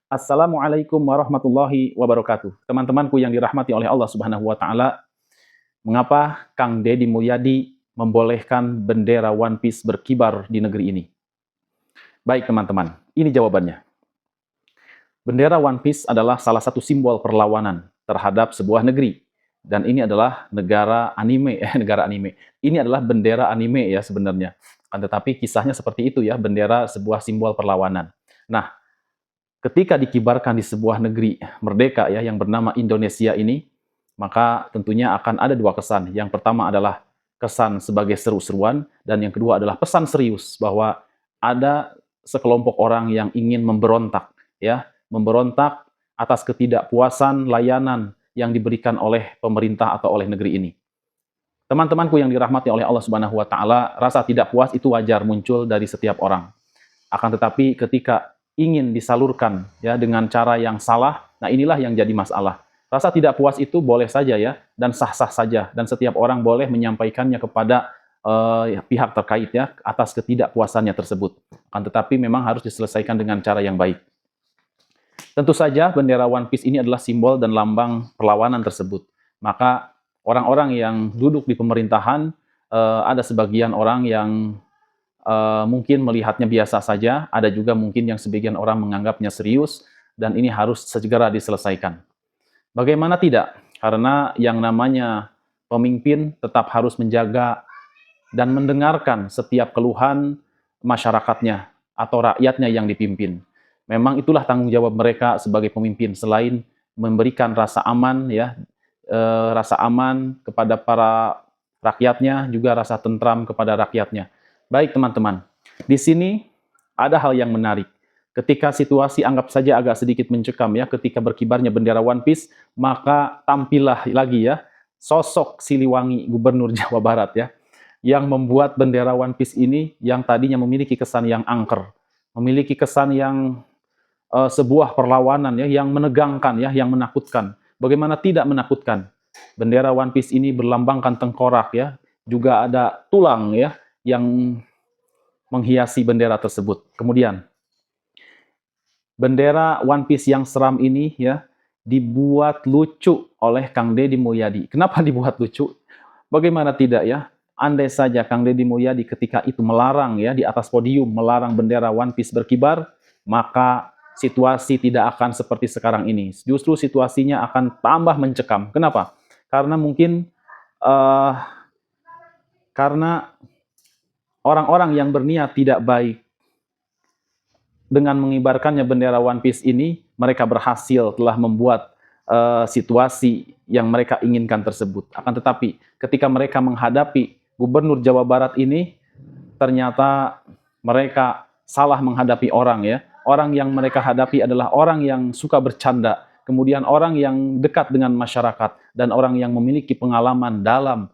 Assalamualaikum warahmatullahi wabarakatuh. Teman-temanku yang dirahmati oleh Allah Subhanahu wa taala, mengapa Kang Deddy Mulyadi membolehkan bendera One Piece berkibar di negeri ini? Baik teman-teman, ini jawabannya. Bendera One Piece adalah salah satu simbol perlawanan terhadap sebuah negeri. Dan ini adalah negara anime, negara anime. Ini adalah bendera anime ya sebenarnya. Kan tetapi kisahnya seperti itu ya, bendera sebuah simbol perlawanan. Nah, ketika dikibarkan di sebuah negeri merdeka ya yang bernama Indonesia ini, maka tentunya akan ada dua kesan. Yang pertama adalah kesan sebagai seru-seruan, dan yang kedua adalah pesan serius bahwa ada sekelompok orang yang ingin memberontak, ya, memberontak atas ketidakpuasan layanan yang diberikan oleh pemerintah atau oleh negeri ini. Teman-temanku yang dirahmati oleh Allah Subhanahu wa taala, rasa tidak puas itu wajar muncul dari setiap orang. Akan tetapi ketika ingin disalurkan ya dengan cara yang salah, nah inilah yang jadi masalah. Rasa tidak puas itu boleh saja ya, dan sah-sah saja, dan setiap orang boleh menyampaikannya kepada pihak terkait ya atas ketidakpuasannya tersebut. Akan tetapi memang harus diselesaikan dengan cara yang baik. Tentu saja bendera One Piece ini adalah simbol dan lambang perlawanan tersebut. Maka orang-orang yang duduk di pemerintahan, ada sebagian orang yang mungkin melihatnya biasa saja, ada juga mungkin yang sebagian orang menganggapnya serius, dan ini harus segera diselesaikan. Bagaimana tidak? Karena yang namanya pemimpin tetap harus menjaga dan mendengarkan setiap keluhan masyarakatnya atau rakyatnya yang dipimpin. Memang itulah tanggung jawab mereka sebagai pemimpin, selain memberikan rasa aman ya, rasa aman kepada para rakyatnya, juga rasa tentram kepada rakyatnya. Baik teman-teman, di sini ada hal yang menarik. Ketika situasi anggap saja agak sedikit mencekam ya, ketika berkibarnya bendera One Piece, maka tampillah lagi ya sosok Siliwangi, Gubernur Jawa Barat ya, yang membuat bendera One Piece ini yang tadinya memiliki kesan yang angker, memiliki kesan yang sebuah perlawanan ya, yang menegangkan ya, yang menakutkan. Bagaimana tidak menakutkan? Bendera One Piece ini berlambangkan tengkorak ya, juga ada tulang ya yang menghiasi bendera tersebut. Kemudian bendera One Piece yang seram ini ya dibuat lucu oleh Kang Deddy Mulyadi. Kenapa dibuat lucu? Bagaimana tidak ya? Andai saja Kang Deddy Mulyadi ketika itu melarang ya di atas podium, melarang bendera One Piece berkibar, maka situasi tidak akan seperti sekarang ini. Justru situasinya akan tambah mencekam. Kenapa? Karena mungkin karena orang-orang yang berniat tidak baik dengan mengibarkannya bendera One Piece ini, mereka berhasil telah membuat situasi yang mereka inginkan tersebut. Akan tetapi ketika mereka menghadapi Gubernur Jawa Barat ini, ternyata mereka salah menghadapi orang ya. Orang yang mereka hadapi adalah orang yang suka bercanda, kemudian orang yang dekat dengan masyarakat, dan orang yang memiliki pengalaman dalam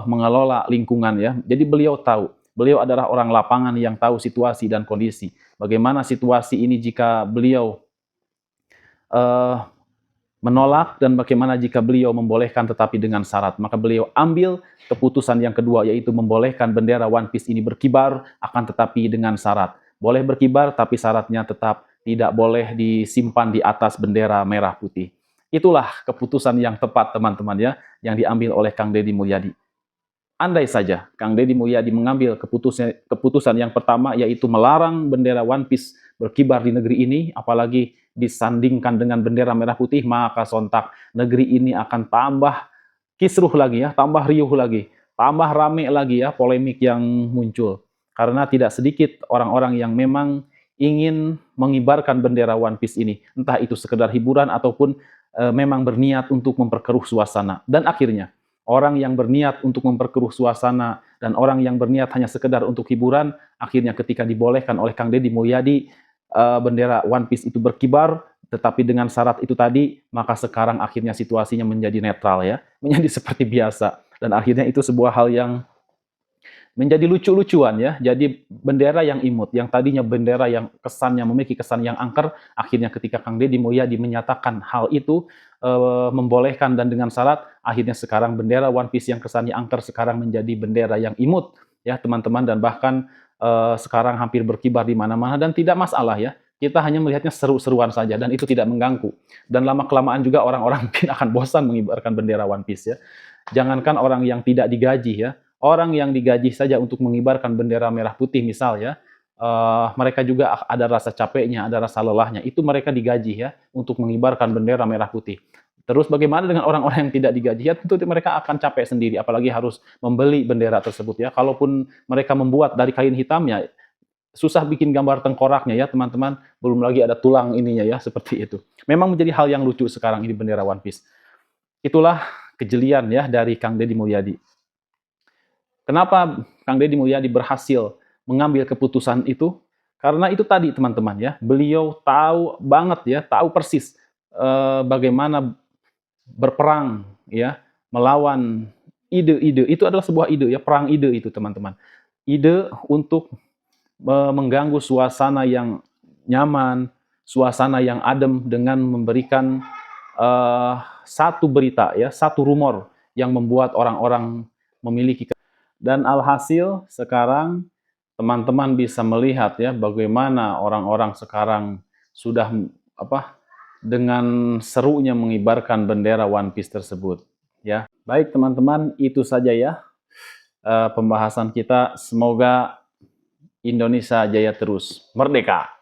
mengelola lingkungan ya. Jadi beliau tahu, beliau adalah orang lapangan yang tahu situasi dan kondisi. Bagaimana situasi ini jika beliau menolak, dan bagaimana jika beliau membolehkan tetapi dengan syarat. Maka beliau ambil keputusan yang kedua, yaitu membolehkan bendera One Piece ini berkibar, akan tetapi dengan syarat. Boleh berkibar, tapi syaratnya tetap tidak boleh disimpan di atas bendera merah putih. Itulah keputusan yang tepat teman-teman ya, yang diambil oleh Kang Deddy Mulyadi. Andai saja Kang Deddy Mulyadi mengambil keputusan yang pertama, yaitu melarang bendera One Piece berkibar di negeri ini, apalagi disandingkan dengan bendera merah putih, maka sontak negeri ini akan tambah kisruh lagi ya, tambah riuh lagi, tambah rame lagi ya polemik yang muncul. Karena tidak sedikit orang-orang yang memang ingin mengibarkan bendera One Piece ini, entah itu sekedar hiburan ataupun memang berniat untuk memperkeruh suasana. Dan akhirnya orang yang berniat untuk memperkeruh suasana dan orang yang berniat hanya sekedar untuk hiburan, akhirnya ketika dibolehkan oleh Kang Deddy Mulyadi bendera One Piece itu berkibar, tetapi dengan syarat itu tadi, maka sekarang akhirnya situasinya menjadi netral ya, menjadi seperti biasa. Dan akhirnya itu sebuah hal yang menjadi lucu-lucuan ya. Jadi bendera yang imut, yang tadinya bendera yang kesannya memiliki kesan yang angker, akhirnya ketika Kang Deddy Mulyadi menyatakan hal itu, membolehkan dan dengan syarat, akhirnya sekarang bendera One Piece yang kesannya angker sekarang menjadi bendera yang imut ya teman-teman, dan bahkan sekarang hampir berkibar di mana-mana dan tidak masalah ya. kita hanya melihatnya seru-seruan saja dan itu tidak mengganggu. Dan lama-kelamaan juga orang-orang mungkin akan bosan mengibarkan bendera One Piece ya. Jangankan orang yang tidak digaji ya, orang yang digaji saja untuk mengibarkan bendera merah putih misal ya, mereka juga ada rasa capeknya, ada rasa lelahnya. Itu mereka digaji ya untuk mengibarkan bendera merah putih. Terus bagaimana dengan orang-orang yang tidak digaji? Ya tentu mereka akan capek sendiri, apalagi harus membeli bendera tersebut ya. Kalaupun mereka membuat dari kain hitamnya, susah bikin gambar tengkoraknya ya teman-teman. Belum lagi ada tulang ininya ya, seperti itu. Memang menjadi hal yang lucu sekarang ini bendera One Piece. Itulah kejelian ya dari Kang Deddy Mulyadi. Kenapa Kang Deddy Mulyadi berhasil mengambil keputusan itu? Karena itu tadi teman-teman ya, beliau tahu banget ya, tahu persis bagaimana berperang ya, melawan ide-ide. Itu adalah sebuah ide ya, perang ide itu teman-teman. Ide untuk mengganggu suasana yang nyaman, suasana yang adem dengan memberikan satu berita ya, satu rumor yang membuat orang-orang memiliki. Dan alhasil sekarang teman-teman bisa melihat ya bagaimana orang-orang sekarang sudah dengan serunya mengibarkan bendera One Piece tersebut ya. Baik teman-teman, itu saja ya pembahasan kita. Semoga Indonesia jaya terus, merdeka.